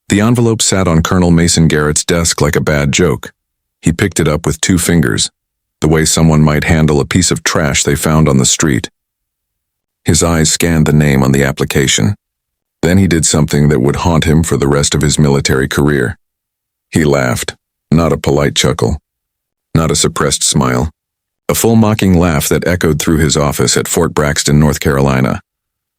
The envelope sat on Colonel Mason Garrett's desk like a bad joke. He picked it up with 2 fingers, the way someone might handle a piece of trash they found on the street. His eyes scanned the name on the application. Then he did something that would haunt him for the rest of his military career. He laughed, not a polite chuckle, not a suppressed smile, a full mocking laugh that echoed through his office at Fort Braxton, North Carolina.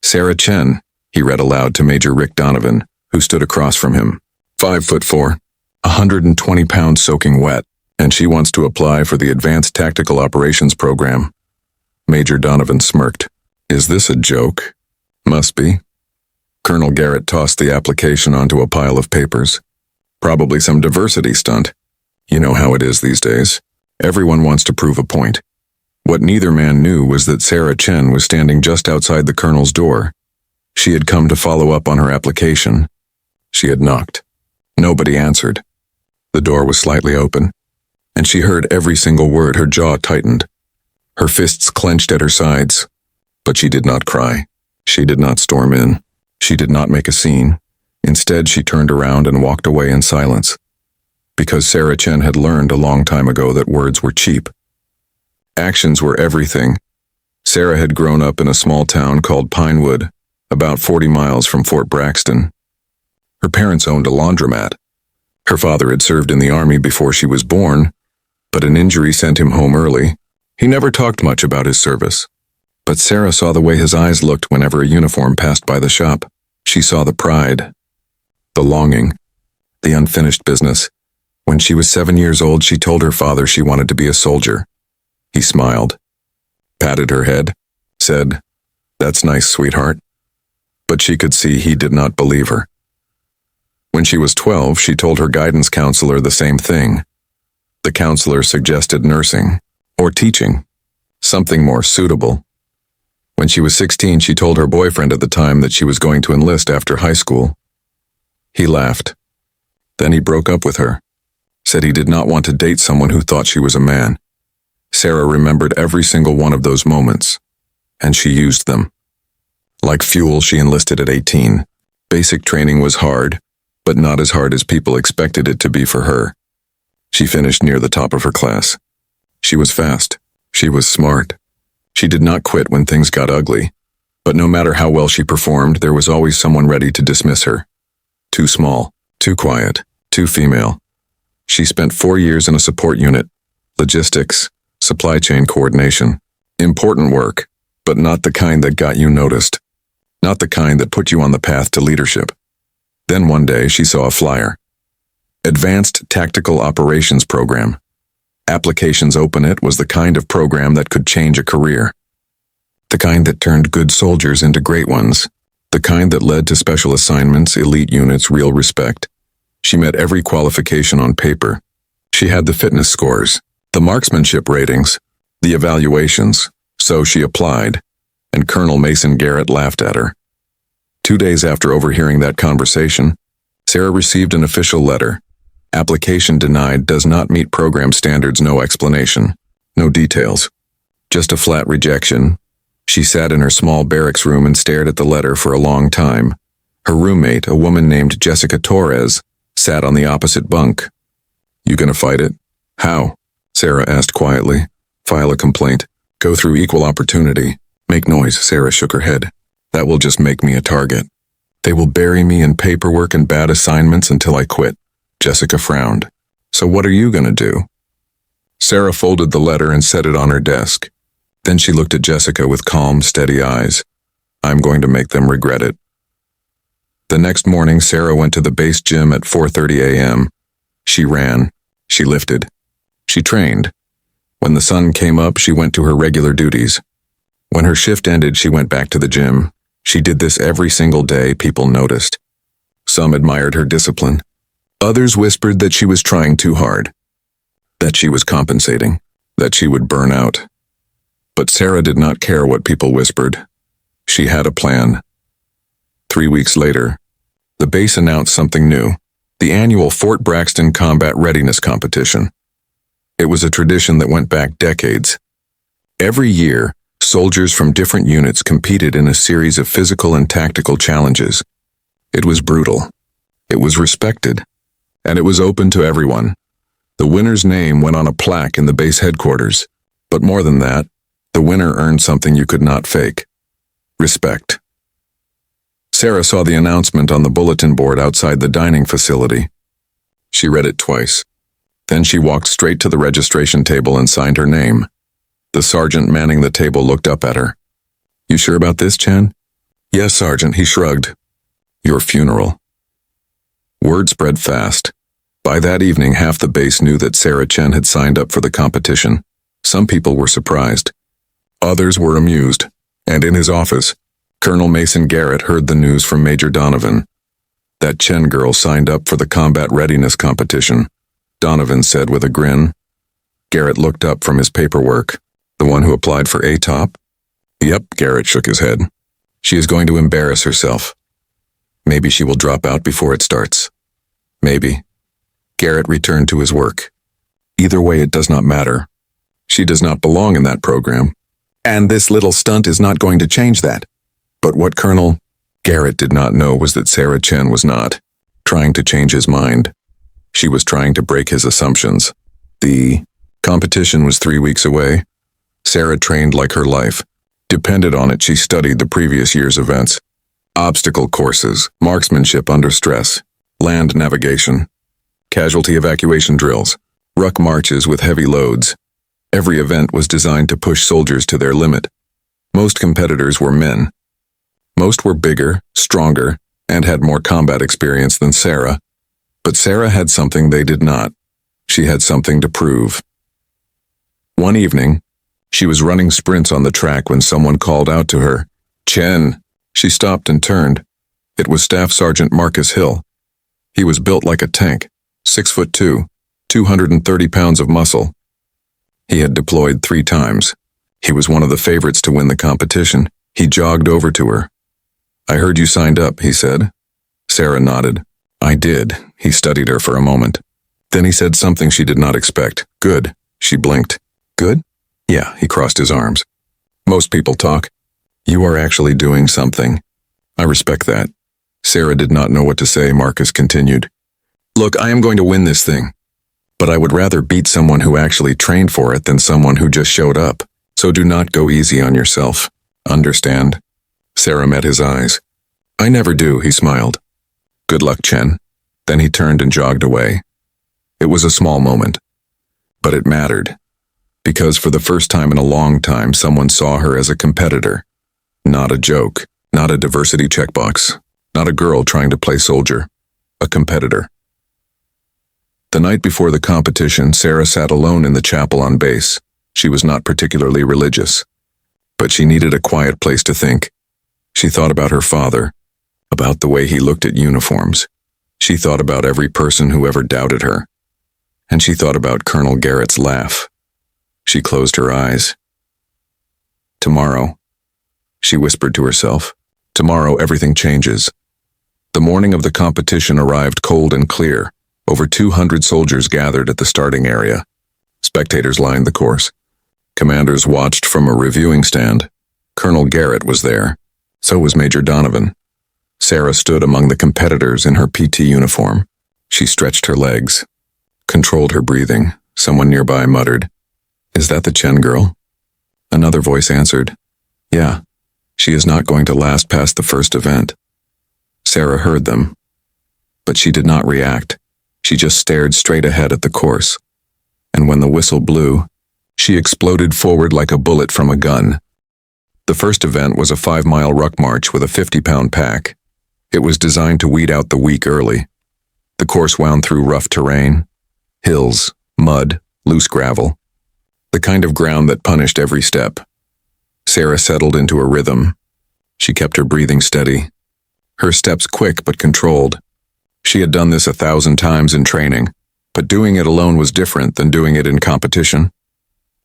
"Sarah Chen," he read aloud to Major Rick Donovan, who stood across from him. 5'4", 120 pounds soaking wet, and she wants to apply for the Advanced Tactical Operations Program. Major Donovan smirked. "Is this a joke?" "Must be." Colonel Garrett tossed the application onto a pile of papers. "Probably some diversity stunt. You know how it is these days. Everyone wants to prove a point." What neither man knew was that Sarah Chen was standing just outside the colonel's door. She had come to follow up on her application. She had knocked. Nobody answered. The door was slightly open, and she heard every single word. Her jaw tightened. Her fists clenched at her sides. But she did not cry. She did not storm in. She did not make a scene. Instead, she turned around and walked away in silence. Because Sarah Chen had learned a long time ago that words were cheap. Actions were everything. Sarah had grown up in a small town called Pinewood, about 40 miles from Fort Braxton. Her parents owned a laundromat. Her father had served in the army before she was born, but an injury sent him home early. He never talked much about his service. But Sarah saw the way his eyes looked whenever a uniform passed by the shop. She saw the pride, the longing, the unfinished business. When she was 7 years old, she told her father she wanted to be a soldier. He smiled, patted her head, said, "That's nice, sweetheart." But she could see he did not believe her. When she was 12, she told her guidance counselor the same thing. The counselor suggested nursing, or teaching, something more suitable. When she was 16, she told her boyfriend at the time that she was going to enlist after high school. He laughed. Then he broke up with her, said he did not want to date someone who thought she was a man. Sarah remembered every single one of those moments, and she used them. Like fuel, she enlisted at 18. Basic training was hard, but not as hard as people expected it to be for her. She finished near the top of her class. She was fast. She was smart. She did not quit when things got ugly, but no matter how well she performed, there was always someone ready to dismiss her. Too small, too quiet, too female. She spent 4 years in a support unit, logistics, supply chain coordination. Important work, but not the kind that got you noticed. Not the kind that put you on the path to leadership. Then one day she saw a flyer. Advanced Tactical Operations Program. Applications open. It was the kind of program that could change a career. The kind that turned good soldiers into great ones. The kind that led to special assignments, elite units, real respect. She met every qualification on paper. She had the fitness scores, the marksmanship ratings, the evaluations. So she applied, and Colonel Mason Garrett laughed at her. 2 days after overhearing that conversation, Sarah received an official letter. Application denied, does not meet program standards, no explanation, no details. Just a flat rejection. She sat in her small barracks room and stared at the letter for a long time. Her roommate, a woman named Jessica Torres, sat on the opposite bunk. "You gonna fight it?" "How?" Sarah asked quietly. "File a complaint. Go through equal opportunity. Make noise." Sarah shook her head. "That will just make me a target. They will bury me in paperwork and bad assignments until I quit." Jessica frowned. "So what are you gonna do?" Sarah folded the letter and set it on her desk. Then she looked at Jessica with calm, steady eyes. "I'm going to make them regret it." The next morning, Sarah went to the base gym at 4:30 a.m. She ran. She lifted. She trained. When the sun came up, she went to her regular duties. When her shift ended, she went back to the gym. She did this every single day. People noticed. Some admired her discipline. Others whispered that she was trying too hard, that she was compensating, that she would burn out. But Sarah did not care what people whispered. She had a plan. 3 weeks later, the base announced something new, the annual Fort Braxton Combat Readiness Competition. It was a tradition that went back decades. Every year, soldiers from different units competed in a series of physical and tactical challenges. It was brutal. It was respected, and it was open to everyone. The winner's name went on a plaque in the base headquarters. But more than that, the winner earned something you could not fake. Respect. Sarah saw the announcement on the bulletin board outside the dining facility. She read it twice. Then she walked straight to the registration table and signed her name. The sergeant manning the table looked up at her. "You sure about this, Chen?" "Yes, Sergeant," he shrugged. "Your funeral." Word spread fast. By that evening, half the base knew that Sarah Chen had signed up for the competition. Some people were surprised. Others were amused. And in his office, Colonel Mason Garrett heard the news from Major Donovan. "That Chen girl signed up for the combat readiness competition," Donovan said with a grin. Garrett looked up from his paperwork. "The one who applied for ATOP?" "Yep," Garrett shook his head. "She is going to embarrass herself. Maybe she will drop out before it starts. Maybe." Garrett returned to his work. "Either way, it does not matter. She does not belong in that program. And this little stunt is not going to change that." But what Colonel Garrett did not know was that Sarah Chen was not trying to change his mind. She was trying to break his assumptions. The competition was 3 weeks away. Sarah trained like her life depended on it. She studied the previous year's events. Obstacle courses, marksmanship under stress, land navigation, casualty evacuation drills, ruck marches with heavy loads. Every event was designed to push soldiers to their limit. Most competitors were men. Most were bigger, stronger, and had more combat experience than Sarah. But Sarah had something they did not. She had something to prove. One evening, she was running sprints on the track when someone called out to her, "Chen." She stopped and turned. It was Staff Sergeant Marcus Hill. He was built like a tank, 6'2", 230 pounds of muscle. He had deployed 3 times. He was one of the favorites to win the competition. He jogged over to her. "I heard you signed up," he said. Sarah nodded. "I did." He studied her for a moment. Then he said something she did not expect. "Good." She blinked. "Good?" "Yeah," he crossed his arms. "Most people talk. You are actually doing something. I respect that." Sarah did not know what to say. Marcus continued. "Look, I am going to win this thing. But I would rather beat someone who actually trained for it than someone who just showed up. So do not go easy on yourself. Understand?" Sarah met his eyes. "I never do," he smiled. "Good luck, Chen." Then he turned and jogged away. It was a small moment. But it mattered. Because for the first time in a long time, someone saw her as a competitor. Not a joke. Not a diversity checkbox. Not a girl trying to play soldier. A competitor. The night before the competition, Sarah sat alone in the chapel on base. She was not particularly religious. But she needed a quiet place to think. She thought about her father, about the way he looked at uniforms. She thought about every person who ever doubted her. And she thought about Colonel Garrett's laugh. She closed her eyes. "Tomorrow," she whispered to herself. "Tomorrow everything changes." The morning of the competition arrived cold and clear. Over 200 soldiers gathered at the starting area. Spectators lined the course. Commanders watched from a reviewing stand. Colonel Garrett was there. So was Major Donovan. Sarah stood among the competitors in her PT uniform. She stretched her legs, controlled her breathing. Someone nearby muttered, "Is that the Chen girl?" Another voice answered, "Yeah, she is not going to last past the first event." Sarah heard them, but she did not react. She just stared straight ahead at the course. And when the whistle blew, she exploded forward like a bullet from a gun. The first event was a 5-mile ruck march with a 50-pound pack. It was designed to weed out the weak early. The course wound through rough terrain, hills, mud, loose gravel, the kind of ground that punished every step. Sarah settled into a rhythm. She kept her breathing steady, her steps quick but controlled. She had done this 1,000 times in training, but doing it alone was different than doing it in competition.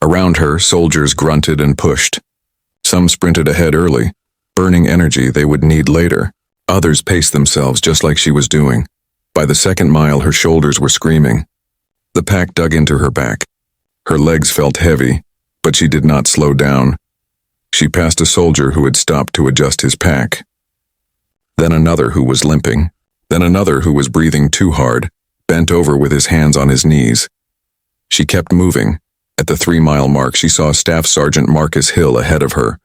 Around her, soldiers grunted and pushed. Some sprinted ahead early, burning energy they would need later. Others paced themselves just like she was doing. By the second mile, her shoulders were screaming. The pack dug into her back. Her legs felt heavy, but she did not slow down. She passed a soldier who had stopped to adjust his pack. Then another who was limping. Then another who was breathing too hard, bent over with his hands on his knees. She kept moving. At the 3-mile mark, she saw Staff Sergeant Marcus Hill ahead of her.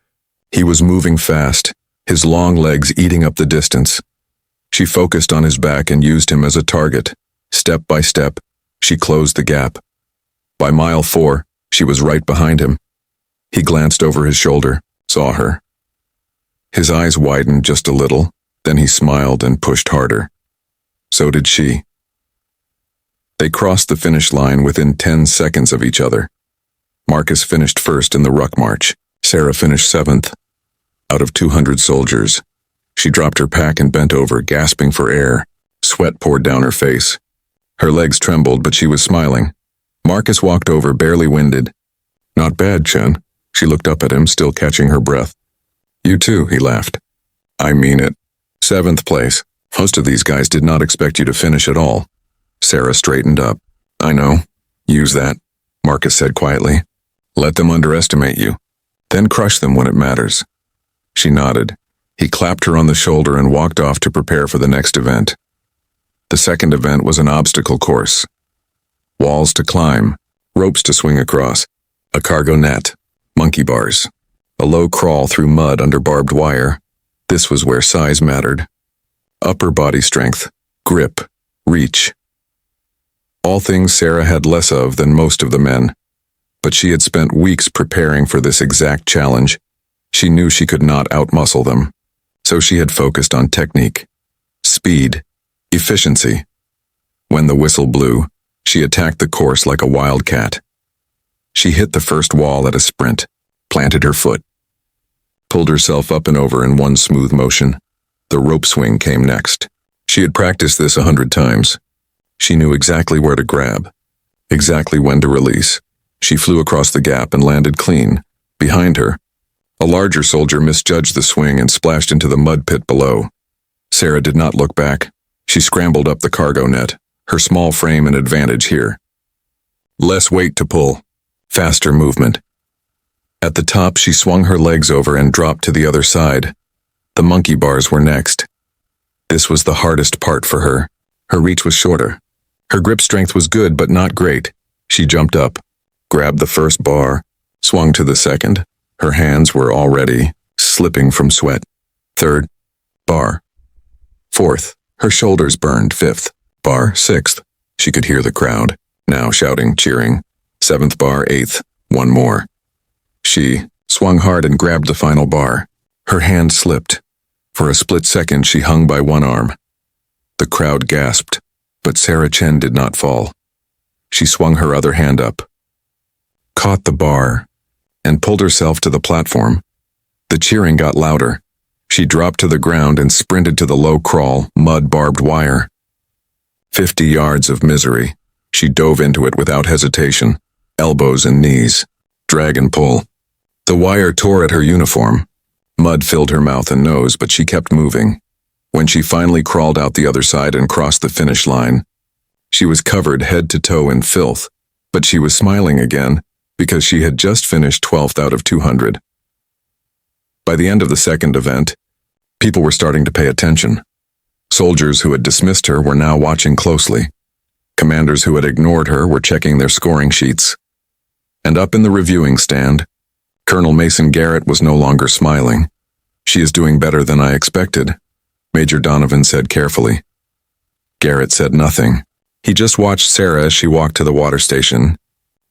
He was moving fast, his long legs eating up the distance. She focused on his back and used him as a target. Step by step, she closed the gap. By mile 4, she was right behind him. He glanced over his shoulder, saw her. His eyes widened just a little, then he smiled and pushed harder. So did she. They crossed the finish line within 10 seconds of each other. Marcus finished first in the ruck march. Sarah finished 7th. Out of 200 soldiers, she dropped her pack and bent over, gasping for air. Sweat poured down her face. Her legs trembled, but she was smiling. Marcus walked over, barely winded. "Not bad, Chen." She looked up at him, still catching her breath. "You too," he laughed. "I mean it. 7th place. Most of these guys did not expect you to finish at all." Sarah straightened up. "I know. Use that," Marcus said quietly. "Let them underestimate you. Then crush them when it matters." She nodded. He clapped her on the shoulder and walked off to prepare for the next event. The second event was an obstacle course. Walls to climb, ropes to swing across, a cargo net, monkey bars, a low crawl through mud under barbed wire. This was where size mattered. Upper body strength, grip, reach. All things Sarah had less of than most of the men. But she had spent weeks preparing for this exact challenge. She knew she could not outmuscle them. So she had focused on technique, speed, efficiency. When the whistle blew, she attacked the course like a wildcat. She hit the first wall at a sprint, planted her foot, pulled herself up and over in one smooth motion. The rope swing came next. She had practiced this 100 times. She knew exactly where to grab, exactly when to release. She flew across the gap and landed clean. Behind her, a larger soldier misjudged the swing and splashed into the mud pit below. Sarah did not look back. She scrambled up the cargo net, her small frame an advantage here. Less weight to pull, faster movement. At the top, she swung her legs over and dropped to the other side. The monkey bars were next. This was the hardest part for her. Her reach was shorter. Her grip strength was good, but not great. She jumped up, grabbed the first bar, swung to the second. Her hands were already slipping from sweat. 3rd bar. 4th. Her shoulders burned. 5th bar. 6th. She could hear the crowd, now shouting, cheering. 7th bar. 8th. One more. She swung hard and grabbed the final bar. Her hand slipped. For a split second, she hung by one arm. The crowd gasped, but Sarah Chen did not fall. She swung her other hand up, caught the bar, and pulled herself to the platform. The cheering got louder. She dropped to the ground and sprinted to the low crawl, mud barbed wire. 50 yards of misery. She dove into it without hesitation, elbows and knees, drag and pull. The wire tore at her uniform. Mud filled her mouth and nose, but she kept moving. When she finally crawled out the other side and crossed the finish line, she was covered head to toe in filth, but she was smiling again because she had just finished 12th out of 200. By the end of the second event, people were starting to pay attention. Soldiers who had dismissed her were now watching closely. Commanders who had ignored her were checking their scoring sheets. And up in the reviewing stand, Colonel Mason Garrett was no longer smiling. "She is doing better than I expected," Major Donovan said carefully. Garrett said nothing. He just watched Sarah as she walked to the water station,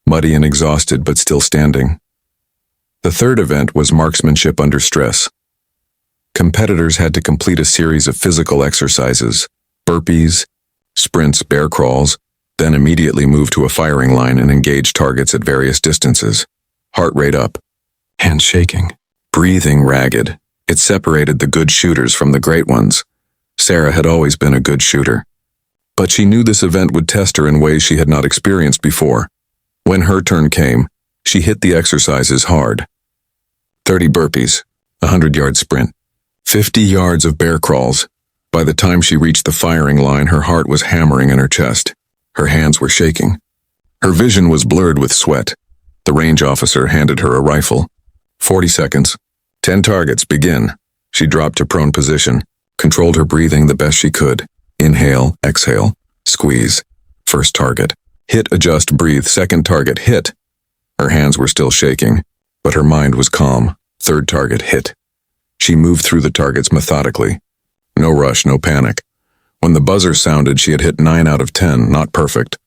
muddy and exhausted but still standing. The third event was marksmanship under stress. Competitors had to complete a series of physical exercises, burpees, sprints, bear crawls, then immediately move to a firing line and engage targets at various distances. Heart rate up, hands shaking, breathing ragged. It separated the good shooters from the great ones. Sarah had always been a good shooter. But she knew this event would test her in ways she had not experienced before. When her turn came, she hit the exercises hard. 30 burpees, a 100-yard sprint, 50 yards of bear crawls. By the time she reached the firing line, her heart was hammering in her chest. Her hands were shaking. Her vision was blurred with sweat. The range officer handed her a rifle. 40 seconds. 10 targets, begin. She dropped to prone position, controlled her breathing the best she could. Inhale, exhale, squeeze. First target. Hit, adjust, breathe. Second target, hit. Her hands were still shaking, but her mind was calm. Third target, hit. She moved through the targets methodically. No rush, no panic. When the buzzer sounded, she had hit 9 out of 10, not perfect,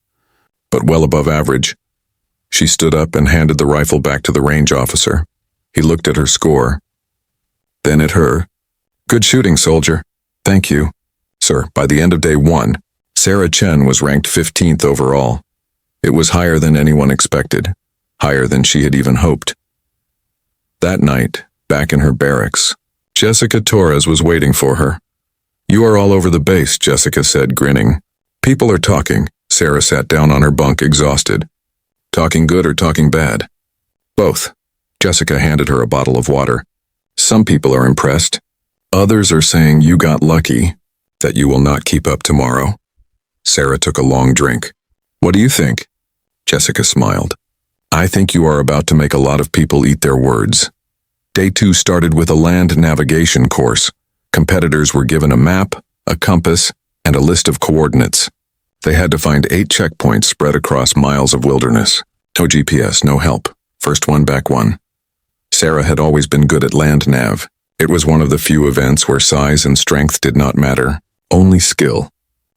but well above average. She stood up and handed the rifle back to the range officer. He looked at her score, then at her. Good shooting, soldier. Thank you. Sir, by the end of day 1, Sarah Chen was ranked 15th overall. It was higher than anyone expected, higher than she had even hoped. That night, back in her barracks, Jessica Torres was waiting for her. You are all over the base, Jessica said, grinning. People are talking. Sarah sat down on her bunk, exhausted. Talking good or talking bad? Both. Jessica handed her a bottle of water. Some people are impressed. Others are saying you got lucky, that you will not keep up tomorrow. Sarah took a long drink. What do you think? Jessica smiled. I think you are about to make a lot of people eat their words. Day 2 started with a land navigation course. Competitors were given a map, a compass, and a list of coordinates. They had to find 8 checkpoints spread across miles of wilderness. No GPS, no help. First one, back one. Sarah had always been good at land nav. It was one of the few events where size and strength did not matter. Only skill.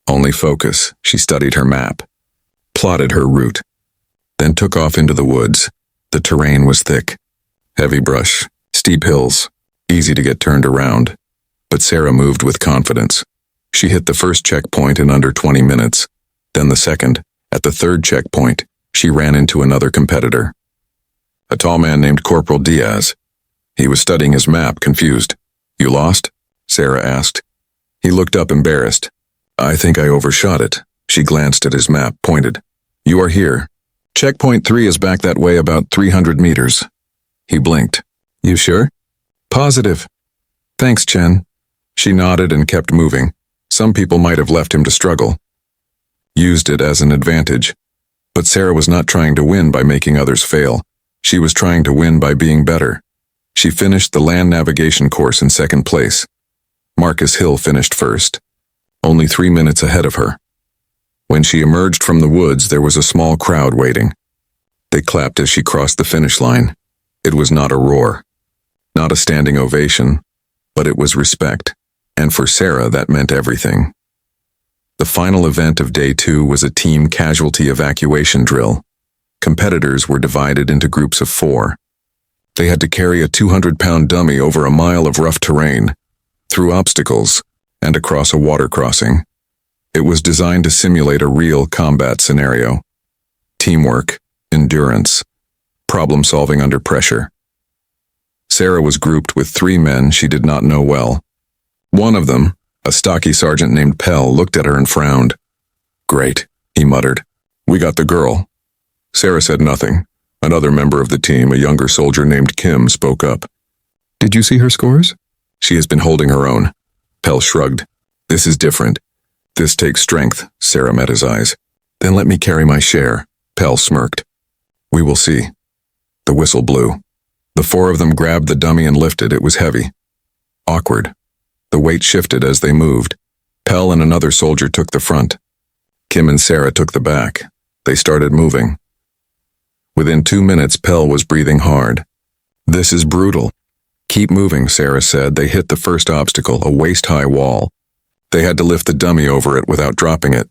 Only focus. She studied her map, plotted her route, then took off into the woods. The terrain was thick. Heavy brush, steep hills, easy to get turned around. But Sarah moved with confidence. She hit the first checkpoint in under 20 minutes, then the second. At the third checkpoint, she ran into another competitor. A tall man named Corporal Diaz. He was studying his map, confused. You lost? Sarah asked. He looked up, embarrassed. I think I overshot it. She glanced at his map, pointed. You are here. Checkpoint 3 is back that way about 300 meters. He blinked. You sure? Positive. Thanks, Chen. She nodded and kept moving. Some people might have left him to struggle. Used it as an advantage. But Sarah was not trying to win by making others fail. She was trying to win by being better. She finished the land navigation course in second place. Marcus Hill finished first, only 3 minutes ahead of her. When she emerged from the woods, there was a small crowd waiting. They clapped as she crossed the finish line. It was not a roar, not a standing ovation, but it was respect. And for Sarah, that meant everything. The final event of day 2 was a team casualty evacuation drill. Competitors were divided into groups of 4. They had to carry a 200-pound dummy over a mile of rough terrain, through obstacles, and across a water crossing. It was designed to simulate a real combat scenario. Teamwork, endurance, problem-solving under pressure. Sarah was grouped with 3 men she did not know well. One of them, a stocky sergeant named Pell, looked at her and frowned. Great, he muttered. We got the girl. Sarah said nothing. Another member of the team, a younger soldier named Kim, spoke up. Did you see her scores? She has been holding her own. Pell shrugged. This is different. This takes strength. Sarah met his eyes. Then let me carry my share. Pell smirked. We will see. The whistle blew. The 4 of them grabbed the dummy and lifted. It was heavy. Awkward. The weight shifted as they moved. Pell and another soldier took the front. Kim and Sarah took the back. They started moving. Within 2 minutes, Pell was breathing hard. This is brutal. Keep moving, Sarah said. They hit the first obstacle, a waist-high wall. They had to lift the dummy over it without dropping it.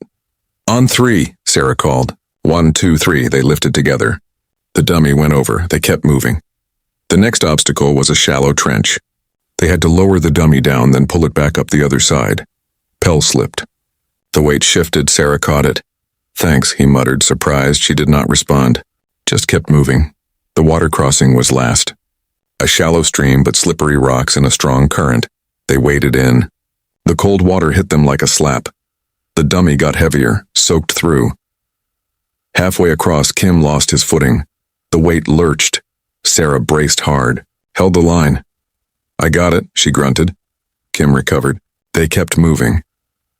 On 3, Sarah called. 1, 2, 3, they lifted together. The dummy went over. They kept moving. The next obstacle was a shallow trench. They had to lower the dummy down, then pull it back up the other side. Pell slipped. The weight shifted. Sarah caught it. Thanks, he muttered, surprised. She did not respond. Just kept moving. The water crossing was last. A shallow stream, but slippery rocks and a strong current. They waded in. The cold water hit them like a slap. The dummy got heavier, soaked through. Halfway across, Kim lost his footing. The weight lurched. Sarah braced hard, held the line. I got it, she grunted. Kim recovered. They kept moving.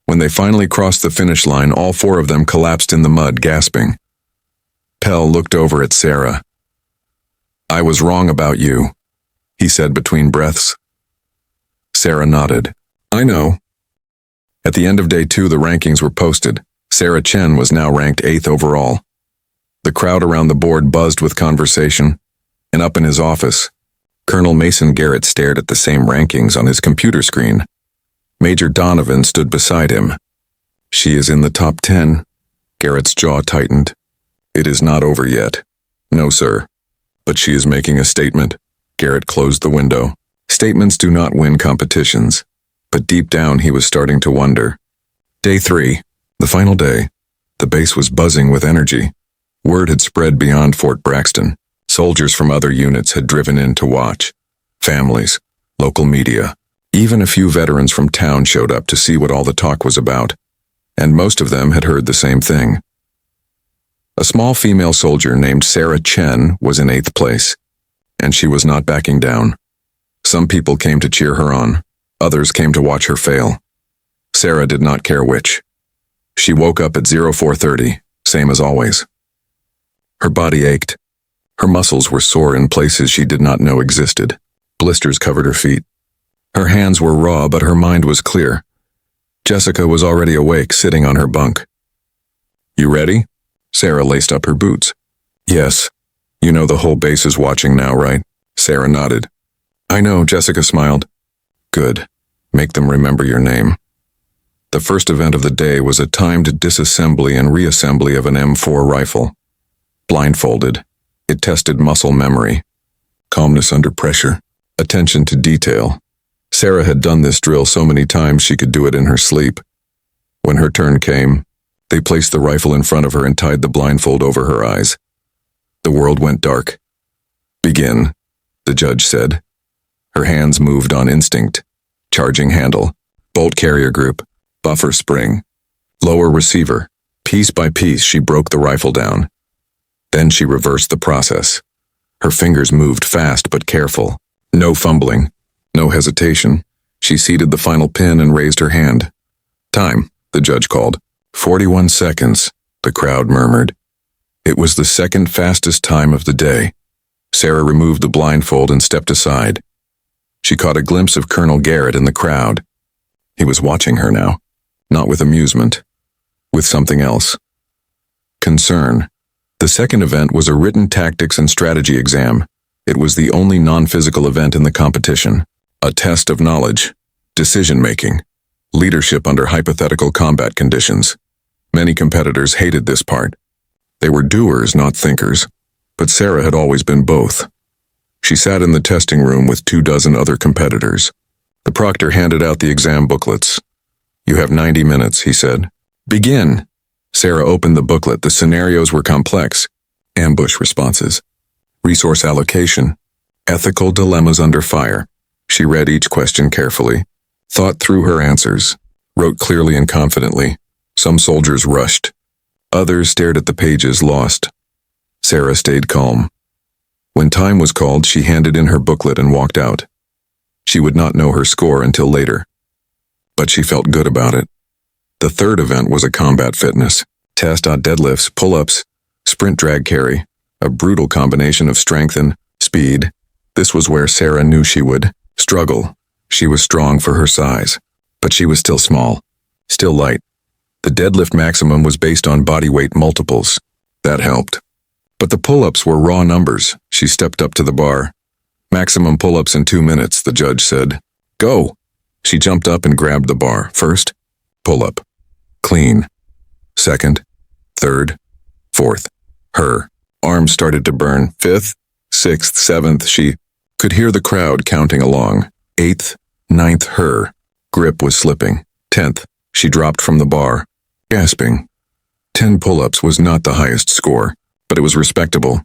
When they finally crossed the finish line, all 4 of them collapsed in the mud, gasping. Pell looked over at Sarah. I was wrong about you, he said between breaths. Sarah nodded. I know. At the end of day 2, the rankings were posted. Sarah Chen was now ranked 8th overall. The crowd around the board buzzed with conversation, and up in his office, Colonel Mason Garrett stared at the same rankings on his computer screen. Major Donovan stood beside him. She is in the top 10. Garrett's jaw tightened. It is not over yet. No, sir. But she is making a statement. Garrett closed the window. Statements do not win competitions. But deep down he was starting to wonder. Day 3, the final day. The base was buzzing with energy. Word had spread beyond Fort Braxton. Soldiers from other units had driven in to watch. Families, local media, even a few veterans from town showed up to see what all the talk was about. And most of them had heard the same thing. A small female soldier named Sarah Chen was in 8th place, and she was not backing down. Some people came to cheer her on. Others came to watch her fail. Sarah did not care which. She woke up at 0430, same as always. Her body ached. Her muscles were sore in places she did not know existed. Blisters covered her feet. Her hands were raw, but her mind was clear. Jessica was already awake, sitting on her bunk. You ready? Sarah laced up her boots. Yes. You know the whole base is watching now, right? Sarah nodded. I know, Jessica smiled. Good. Make them remember your name. The first event of the day was a timed disassembly and reassembly of an M4 rifle. Blindfolded, it tested muscle memory, calmness under pressure, attention to detail. Sarah had done this drill so many times she could do it in her sleep. When her turn came, they placed the rifle in front of her and tied the blindfold over her eyes. The world went dark. Begin, the judge said. Her hands moved on instinct. Charging handle, bolt carrier group, buffer spring, lower receiver. Piece by piece, she broke the rifle down. Then she reversed the process. Her fingers moved fast but careful. No fumbling, no hesitation. She seated the final pin and raised her hand. Time, the judge called. 41 seconds, the crowd murmured. It was the second fastest time of the day. Sarah removed the blindfold and stepped aside. She caught a glimpse of Colonel Garrett in the crowd. He was watching her now, not with amusement, with something else. Concern. The second event was a written tactics and strategy exam. It was the only non-physical event in the competition. A test of knowledge, decision-making, leadership under hypothetical combat conditions. Many competitors hated this part. They were doers, not thinkers. But Sarah had always been both. She sat in the testing room with 24 other competitors. The proctor handed out the exam booklets. You have 90 minutes, he said. Begin. Sarah opened the booklet. The scenarios were complex. Ambush responses. Resource allocation. Ethical dilemmas under fire. She read each question carefully, thought through her answers, wrote clearly and confidently. Some soldiers rushed. Others stared at the pages, lost. Sarah stayed calm. When time was called, she handed in her booklet and walked out. She would not know her score until later. But she felt good about it. The third event was a combat fitness test on deadlifts, pull-ups, sprint drag carry, a brutal combination of strength and speed. This was where Sarah knew she would struggle. She was strong for her size, but she was still small, still light. The deadlift maximum was based on body weight multiples. That helped. But the pull-ups were raw numbers. She stepped up to the bar. Maximum pull-ups in 2 minutes, the judge said. Go! She jumped up and grabbed the bar. First, pull-up. Clean. Second, third, fourth. Her arms started to burn. 5th, 6th, 7th. She could hear the crowd counting along. 8th, 9th, her grip was slipping. 10th, she dropped from the bar, gasping. 10 pull-ups was not the highest score, but it was respectable.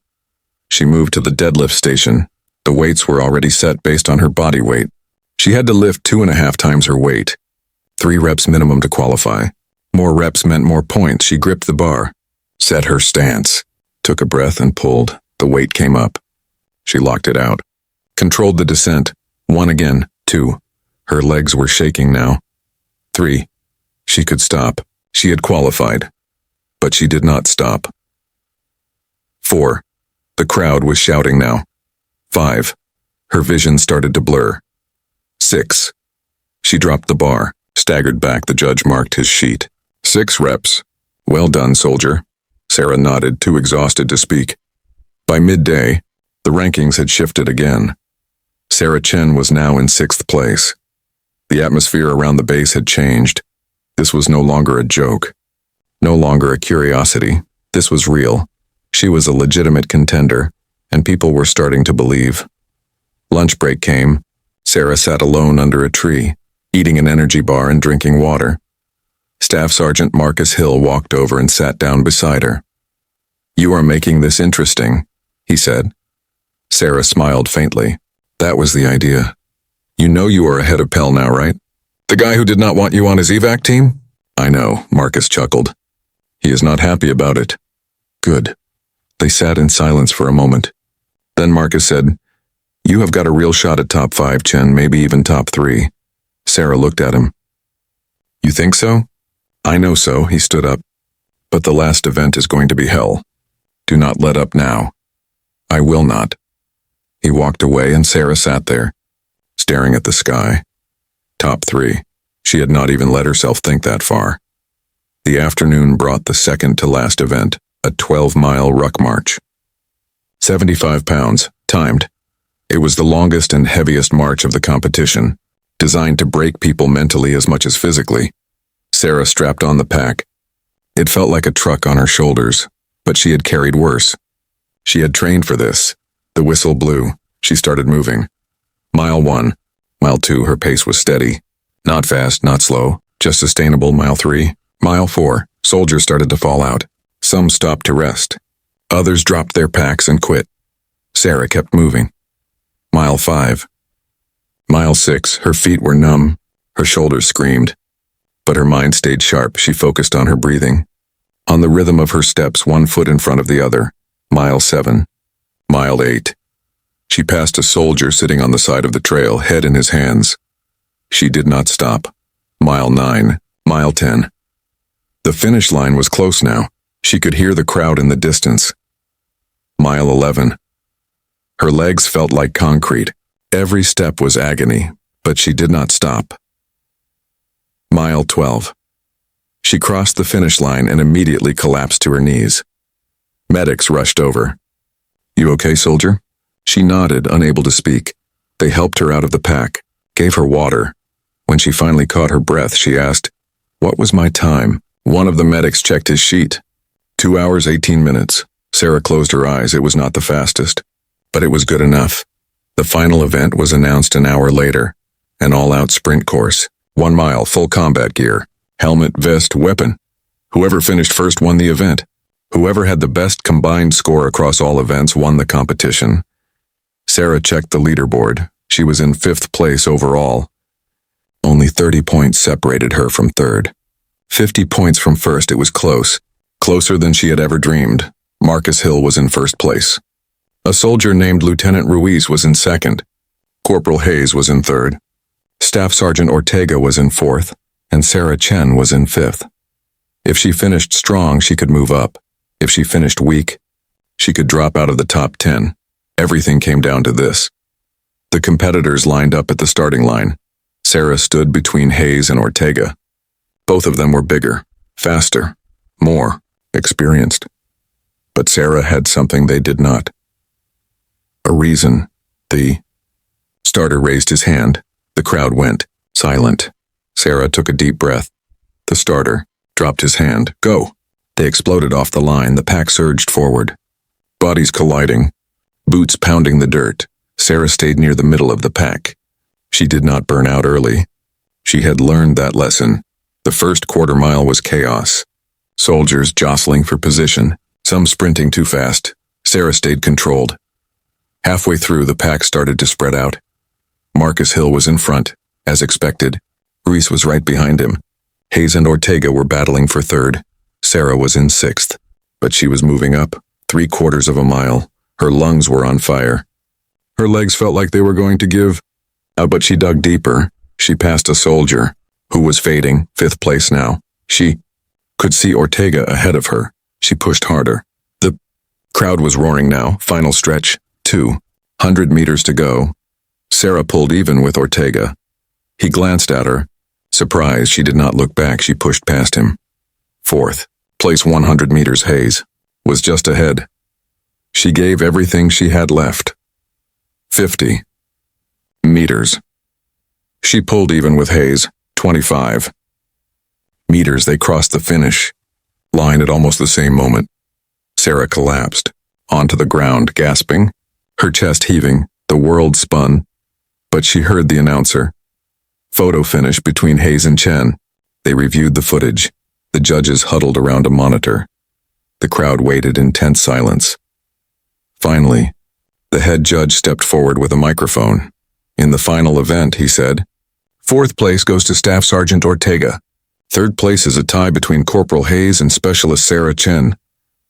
She moved to the deadlift station. The weights were already set based on her body weight. She had to lift 2.5 times her weight. 3 reps minimum to qualify. More reps meant more points. She gripped the bar, set her stance, took a breath and pulled. The weight came up. She locked it out. Controlled the descent. 1 again. 2. Her legs were shaking now. 3. She could stop. She had qualified. But she did not stop. 4. The crowd was shouting now. 5. Her vision started to blur. 6. She dropped the bar, Staggered back, the judge marked his sheet. 6 reps. Well done, soldier. Sarah nodded, too exhausted to speak. By midday, the rankings had shifted again. Sarah Chen was now in 6th place. The atmosphere around the base had changed. This was no longer a joke. No longer a curiosity. This was real. She was a legitimate contender, and people were starting to believe. Lunch break came. Sarah sat alone under a tree, eating an energy bar and drinking water. Staff Sergeant Marcus Hill walked over and sat down beside her. "You are making this interesting," he said. Sarah smiled faintly. "That was the idea. You know you are ahead of Pell now, right? The guy who did not want you on his evac team?" "I know," Marcus chuckled. "He is not happy about it." "Good." They sat in silence for a moment. Then Marcus said, "You have got a real shot at top 5, Chen, maybe even top 3. Sarah looked at him. "You think so?" "I know so," he stood up. "But the last event is going to be hell. Do not let up now." "I will not." He walked away and Sarah sat there, staring at the sky. Top 3. She had not even let herself think that far. The afternoon brought the second to last event, a 12-mile ruck march. 75 pounds, timed. It was the longest and heaviest march of the competition, designed to break people mentally as much as physically. Sarah strapped on the pack. It felt like a truck on her shoulders, but she had carried worse. She had trained for this. The whistle blew. She started moving. Mile 1. Mile 2, her pace was steady. Not fast, not slow, just sustainable. Mile 3. Mile 4, soldiers started to fall out. Some stopped to rest. Others dropped their packs and quit. Sarah kept moving. Mile 5. Mile 6, her feet were numb. Her shoulders screamed. But her mind stayed sharp. She focused on her breathing, on the rhythm of her steps, one foot in front of the other. Mile 7. Mile 8. She passed a soldier sitting on the side of the trail, head in his hands. She did not stop. Mile 9. Mile 10. The finish line was close now. She could hear the crowd in the distance. Mile 11. Her legs felt like concrete. Every step was agony, but she did not stop. Mile 12. She crossed the finish line and immediately collapsed to her knees. Medics rushed over. "You okay, soldier?" She nodded, unable to speak. They helped her out of the pack, gave her water. When she finally caught her breath, she asked, "What was my time?" One of the medics checked his sheet. 2 hours, 18 minutes. Sarah closed her eyes. It was not the fastest, but it was good enough. The final event was announced an hour later. An all-out sprint course. 1 mile, full combat gear. Helmet, vest, weapon. Whoever finished first won the event. Whoever had the best combined score across all events won the competition. Sarah checked the leaderboard. She was in 5th place overall. Only 30 points separated her from 3rd. 50 points from 1st. It was close. Closer than she had ever dreamed. Marcus Hill was in 1st place. A soldier named Lieutenant Ruiz was in 2nd. Corporal Hayes was in 3rd. Staff Sergeant Ortega was in 4th, and Sarah Chen was in 5th. If she finished strong, she could move up. If she finished weak, she could drop out of the top 10. Everything came down to this. The competitors lined up at the starting line. Sarah stood between Hayes and Ortega. Both of them were bigger, faster, more experienced. But Sarah had something they did not. A reason. The starter raised his hand. The crowd went silent. Sarah took a deep breath. The starter dropped his hand. "Go." They exploded off the line. The pack surged forward. Bodies colliding. Boots pounding the dirt. Sarah stayed near the middle of the pack. She did not burn out early. She had learned that lesson. The first quarter mile was chaos. Soldiers jostling for position, some sprinting too fast. Sarah stayed controlled. Halfway through, the pack started to spread out. Marcus Hill was in front, as expected. Ruiz was right behind him. Hayes and Ortega were battling for 3rd. Sarah was in 6th, but she was moving up, 3/4 of a mile. Her lungs were on fire. Her legs felt like they were going to give out, but she dug deeper. She passed a soldier, who was fading, 5th place now. She could see Ortega ahead of her. She pushed harder. The crowd was roaring now. Final stretch, 200 meters to go. Sarah pulled even with Ortega. He glanced at her. Surprised, she did not look back. She pushed past him. Fourth place, 100 meters. Hayes was just ahead. She gave everything she had left. 50 meters. She pulled even with Hayes. 25 meters. They crossed the finish line at almost the same moment. Sarah collapsed onto the ground, gasping, her chest heaving. The world spun, but she heard the announcer. Photo finish between Hayes and Chen. They reviewed the footage. The judges huddled around a monitor. The crowd waited in tense silence. Finally, the head judge stepped forward with a microphone. In the final event, he said, "Fourth place goes to Staff Sergeant Ortega. Third place is a tie between Corporal Hayes and Specialist Sarah Chen."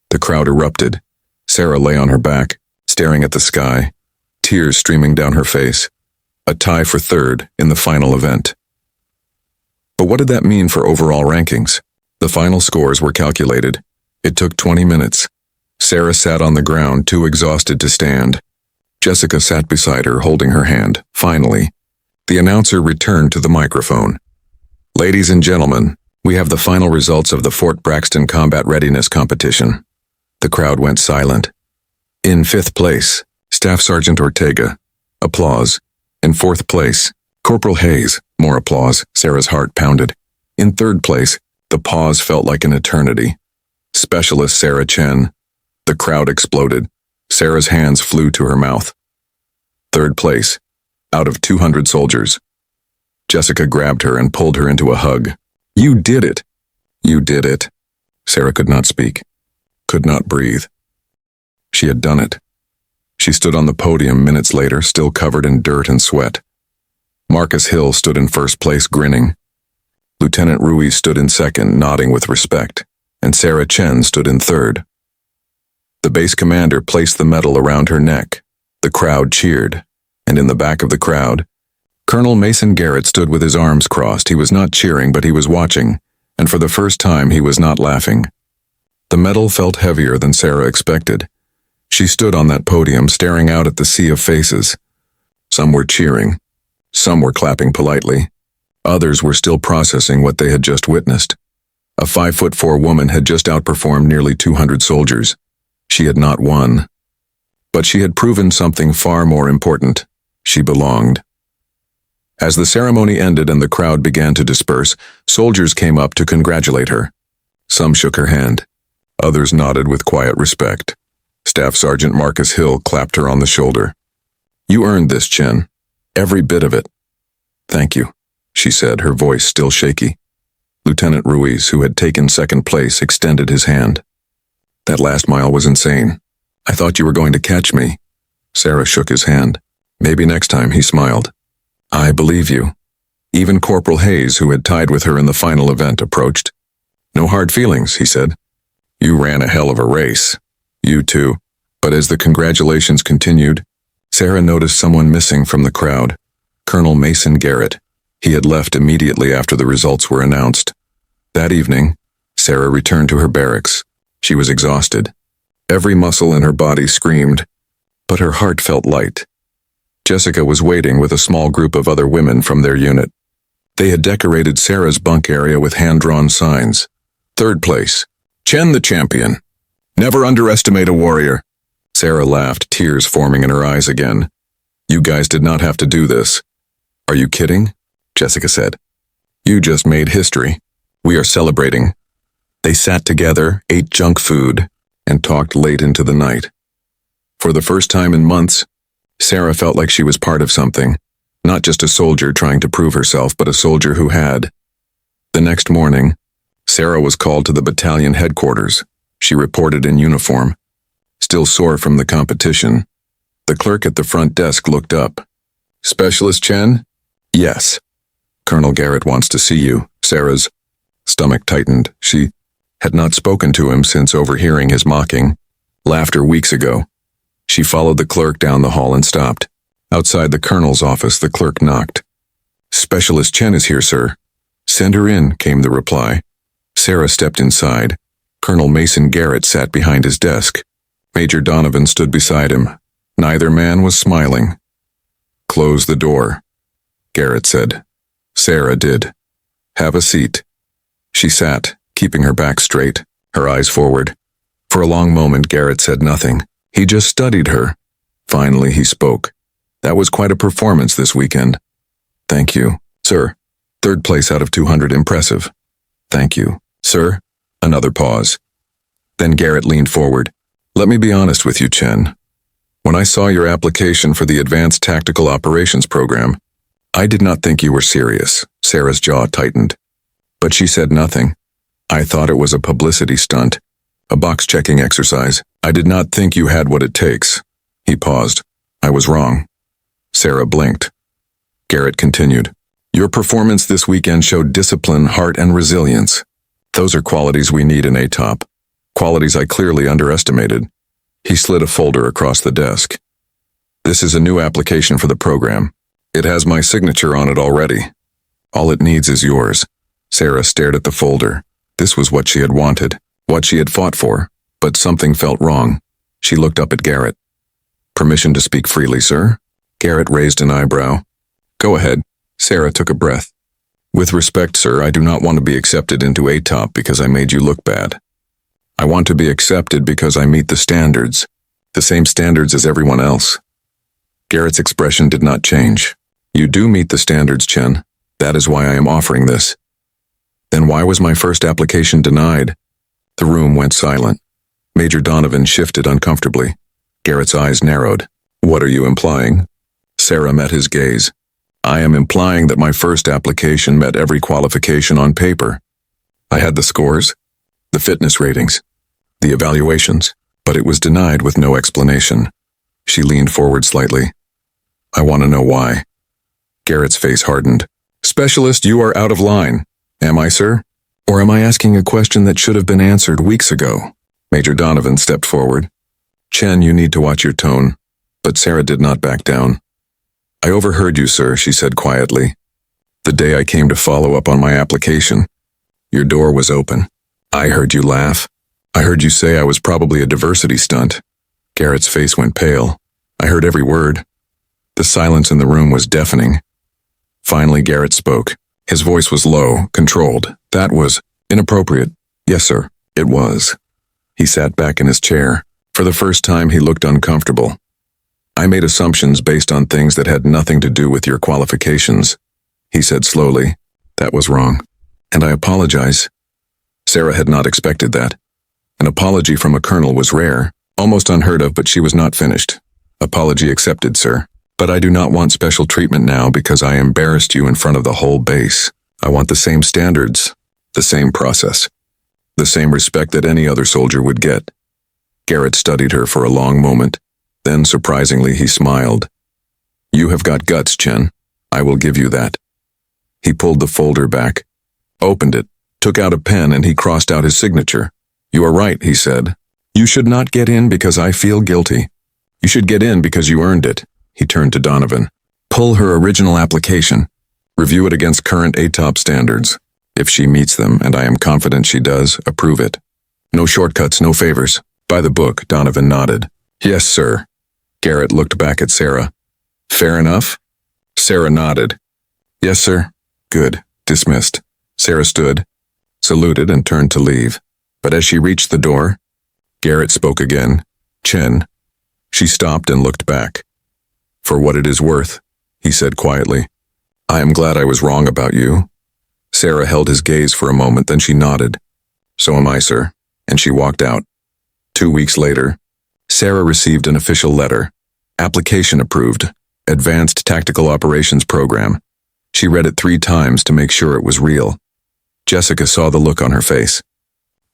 The crowd erupted. Sarah lay on her back, staring at the sky, tears streaming down her face. A tie for third in the final event. But what did that mean for overall rankings? The final scores were calculated. It took 20 minutes. Sarah sat on the ground, too exhausted to stand. Jessica sat beside her, holding her hand. Finally, the announcer returned to the microphone. "Ladies and gentlemen, we have the final results of the Fort Braxton Combat Readiness Competition." The crowd went silent. In fifth place, Staff Sergeant Ortega. Applause. In fourth place, Corporal Hayes. More applause. Sarah's heart pounded. In third place, the pause felt like an eternity. Specialist Sarah Chen. The crowd exploded. Sarah's hands flew to her mouth. Third place, out of 200 soldiers. Jessica grabbed her and pulled her into a hug. "You did it! You did it!" Sarah could not speak, could not breathe. She had done it. She stood on the podium minutes later, still covered in dirt and sweat. Marcus Hill stood in first place, grinning. Lieutenant Ruiz stood in second, nodding with respect, and Sarah Chen stood in third. The base commander placed the medal around her neck. The crowd cheered, and in the back of the crowd, Colonel Mason Garrett stood with his arms crossed. He was not cheering, but he was watching, and for the first time he was not laughing. The medal felt heavier than Sarah expected. She stood on that podium, staring out at the sea of faces. Some were cheering. Some were clapping politely. Others were still processing what they had just witnessed. A 5'4" woman had just outperformed nearly 200 soldiers. She had not won. But she had proven something far more important. She belonged. As the ceremony ended and the crowd began to disperse, soldiers came up to congratulate her. Some shook her hand. Others nodded with quiet respect. Staff Sergeant Marcus Hill clapped her on the shoulder. "You earned this, Chen. Every bit of it." "Thank you," she said, her voice still shaky. Lieutenant Ruiz, who had taken second place, extended his hand. "That last mile was insane. I thought you were going to catch me." Sarah shook his hand. "Maybe next time," he smiled. "I believe you." Even Corporal Hayes, who had tied with her in the final event, approached. "No hard feelings," he said. "You ran a hell of a race. You too." But as the congratulations continued, Sarah noticed someone missing from the crowd. Colonel Mason Garrett. He had left immediately after the results were announced. That evening, Sarah returned to her barracks. She was exhausted. Every muscle in her body screamed, but her heart felt light. Jessica was waiting with a small group of other women from their unit. They had decorated Sarah's bunk area with hand-drawn signs. Third place, Chen the champion. Never underestimate a warrior. Sarah laughed, tears forming in her eyes again. "You guys did not have to do this." "Are you kidding?" Jessica said. "You just made history. We are celebrating." They sat together, ate junk food, and talked late into the night. For the first time in months, Sarah felt like she was part of something, not just a soldier trying to prove herself, but a soldier who had. The next morning, Sarah was called to the battalion headquarters. She reported in uniform. Still sore from the competition, the clerk at the front desk looked up. "Specialist Chen?" "Yes." "Colonel Garrett wants to see you." Sarah's stomach tightened. She had not spoken to him since overhearing his mocking laughter weeks ago. She followed the clerk down the hall and stopped. Outside the colonel's office, the clerk knocked. "Specialist Chen is here, sir." "Send her in," came the reply. Sarah stepped inside. Colonel Mason Garrett sat behind his desk. Major Donovan stood beside him. Neither man was smiling. "Close the door," Garrett said. Sarah did. Have a seat. She sat, keeping her back straight, her eyes forward. For a long moment, Garrett said nothing. He just studied her. Finally, he spoke. That was quite a performance this weekend. Thank you, sir. 3rd place out of 200, impressive. Thank you, sir. Another pause. Then Garrett leaned forward. Let me be honest with you, Chen. When I saw your application for the Advanced Tactical Operations Program, I did not think you were serious. Sarah's jaw tightened. But she said nothing. I thought it was a publicity stunt, a box-checking exercise. I did not think you had what it takes. He paused. I was wrong. Sarah blinked. Garrett continued. Your performance this weekend showed discipline, heart, and resilience. Those are qualities we need in ATOP. Qualities I clearly underestimated. He slid a folder across the desk. This is a new application for the program. It has my signature on it already. All it needs is yours. Sarah stared at the folder. This was what she had wanted, what she had fought for, but something felt wrong. She looked up at Garrett. Permission to speak freely, sir? Garrett raised an eyebrow. Go ahead. Sarah took a breath. With respect, sir, I do not want to be accepted into ATOP because I made you look bad. I want to be accepted because I meet the standards, the same standards as everyone else. Garrett's expression did not change. You do meet the standards, Chen. That is why I am offering this. Then why was my first application denied? The room went silent. Major Donovan shifted uncomfortably. Garrett's eyes narrowed. What are you implying? Sarah met his gaze. I am implying that my first application met every qualification on paper. I had the scores, the fitness ratings, the evaluations, but it was denied with no explanation. She leaned forward slightly. I want to know why. Garrett's face hardened. Specialist, you are out of line. Am I, sir? Or am I asking a question that should have been answered weeks ago? Major Donovan stepped forward. Chen, you need to watch your tone. But Sarah did not back down. I overheard you, sir, she said quietly. The day I came to follow up on my application, your door was open. I heard you laugh. I heard you say I was probably a diversity stunt. Garrett's face went pale. I heard every word. The silence in the room was deafening. Finally, Garrett spoke. His voice was low, controlled. That was inappropriate. Yes, sir, it was. He sat back in his chair. For the first time, he looked uncomfortable. I made assumptions based on things that had nothing to do with your qualifications. He said slowly. That was wrong. And I apologize. Sarah had not expected that. An apology from a colonel was rare, almost unheard of, but she was not finished. Apology accepted, sir. But I do not want special treatment now because I embarrassed you in front of the whole base. I want the same standards, the same process, the same respect that any other soldier would get. Garrett studied her for a long moment. Then, surprisingly, he smiled. You have got guts, Chen. I will give you that. He pulled the folder back, opened it, took out a pen, and he crossed out his signature. You are right, he said. You should not get in because I feel guilty. You should get in because you earned it. He turned to Donovan. Pull her original application. Review it against current ATOP standards. If she meets them, and I am confident she does, approve it. No shortcuts, no favors. By the book, Donovan nodded. Yes, sir. Garrett looked back at Sarah. Fair enough? Sarah nodded. Yes, sir. Good. Dismissed. Sarah stood, saluted, and turned to leave. But as she reached the door, Garrett spoke again. Chen. She stopped and looked back. For what it is worth, he said quietly. I am glad I was wrong about you. Sarah held his gaze for a moment, then she nodded. So am I, sir. And she walked out. 2 weeks later, Sarah received an official letter. Application approved. Advanced Tactical Operations Program. She read it 3 times to make sure it was real. Jessica saw the look on her face.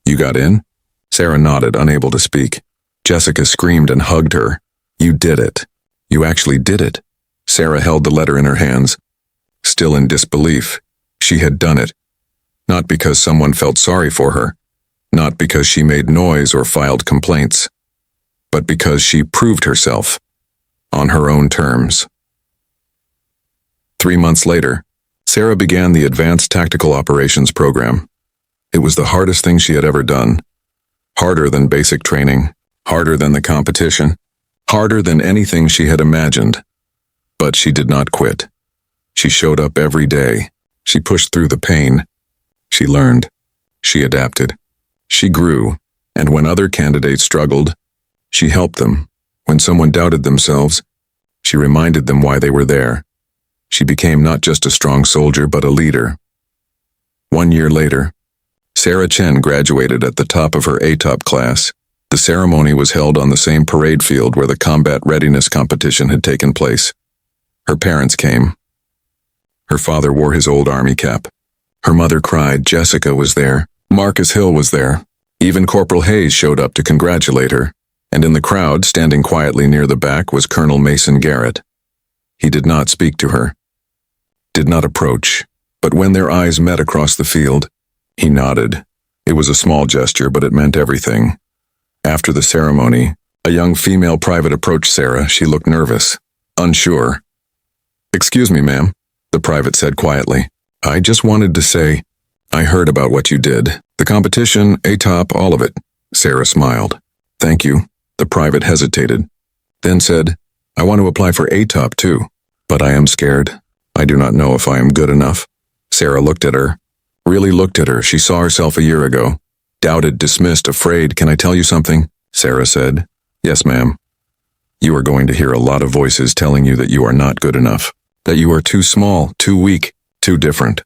You got in? Sarah nodded, unable to speak. Jessica screamed and hugged her. You did it. You actually did it. Sarah held the letter in her hands. Still in disbelief, she had done it. Not because someone felt sorry for her. Not because she made noise or filed complaints. But because she proved herself. On her own terms. 3 months later, Sarah began the Advanced Tactical Operations Program. It was the hardest thing she had ever done. Harder than basic training. Harder than the competition. Harder than anything she had imagined. But she did not quit. She showed up every day, She pushed through the pain. She learned. She adapted. She grew, and when other candidates struggled, she helped them. When someone doubted themselves, she reminded them why they were there. She became not just a strong soldier, but a leader. 1 year later, Sarah Chen graduated at the top of her ATOP class. The ceremony was held on the same parade field where the combat readiness competition had taken place. Her parents came. Her father wore his old army cap. Her mother cried. Jessica was there. Marcus Hill was there. Even Corporal Hayes showed up to congratulate her, and in the crowd, standing quietly near the back, was Colonel Mason Garrett. He did not speak to her, did not approach, but when their eyes met across the field, he nodded. It was a small gesture, but it meant everything. After the ceremony, a young female private approached Sarah. She looked nervous, unsure. "Excuse me, ma'am," the private said quietly. "I just wanted to say, I heard about what you did. The competition, ATOP, all of it." Sarah smiled. "Thank you." The private hesitated, then said, "I want to apply for ATOP too, but I am scared. I do not know if I am good enough." Sarah looked at her, really looked at her. She saw herself a year ago. Doubted, dismissed, afraid. "Can I tell you something?" Sarah said. "Yes, ma'am." "You are going to hear a lot of voices telling you that you are not good enough, that you are too small, too weak, too different."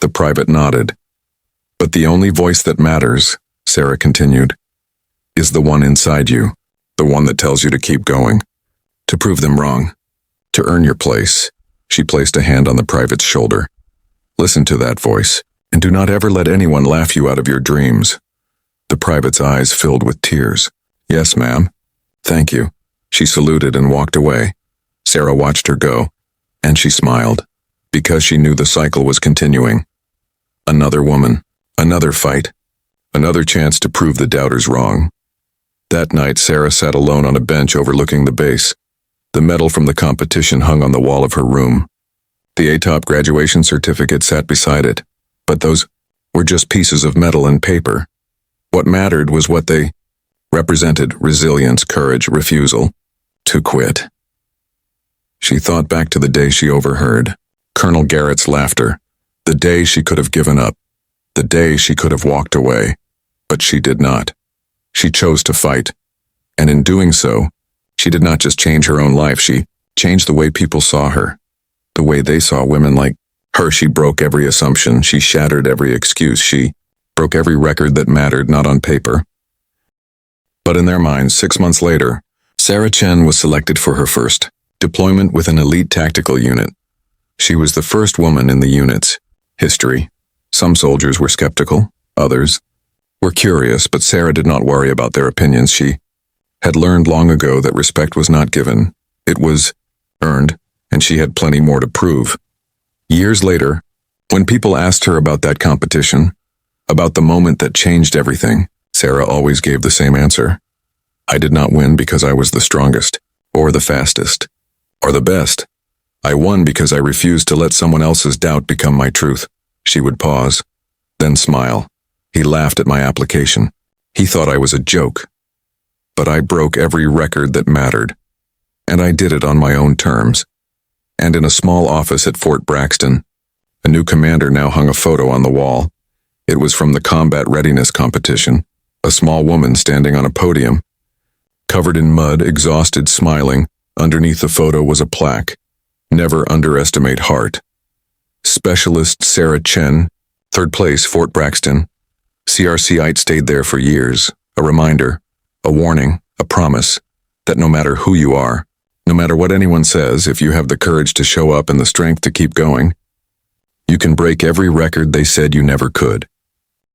The private nodded. "But the only voice that matters," Sarah continued, "is the one inside you, the one that tells you to keep going, to prove them wrong, to earn your place." She placed a hand on the private's shoulder. "Listen to that voice, and do not ever let anyone laugh you out of your dreams." The private's eyes filled with tears. "Yes, ma'am. Thank you." She saluted and walked away. Sarah watched her go, and she smiled, because she knew the cycle was continuing. Another woman, another fight, another chance to prove the doubters wrong. That night, Sarah sat alone on a bench overlooking the base. The medal from the competition hung on the wall of her room. The ATOP graduation certificate sat beside it, but those were just pieces of metal and paper. What mattered was what they represented: resilience, courage, refusal to quit. She thought back to the day she overheard Colonel Garrett's laughter, the day she could have given up, the day she could have walked away, but she did not. She chose to fight, and in doing so, she did not just change her own life, she changed the way people saw her, the way they saw women like her. She broke every assumption, she shattered every excuse, she broke every record that mattered, not on paper, but in their minds. 6 months later, Sarah Chen was selected for her first deployment with an elite tactical unit. She was the first woman in the unit's history. Some soldiers were skeptical, others were curious, but Sarah did not worry about their opinions. She had learned long ago that respect was not given, it was earned, and she had plenty more to prove. Years later, when people asked her about that competition, about the moment that changed everything, Sarah always gave the same answer. "I did not win because I was the strongest, or the fastest, or the best. I won because I refused to let someone else's doubt become my truth." She would pause, then smile. "He laughed at my application. He thought I was a joke. But I broke every record that mattered, and I did it on my own terms." And in a small office at Fort Braxton, a new commander now hung a photo on the wall. It was from the combat readiness competition, a small woman standing on a podium, covered in mud, exhausted, smiling. Underneath the photo was a plaque: "Never underestimate heart. Specialist Sarah Chen, 3rd place, Fort Braxton." CRCite stayed there for years, a reminder, a warning, a promise, that no matter who you are, no matter what anyone says, if you have the courage to show up and the strength to keep going, you can break every record they said you never could.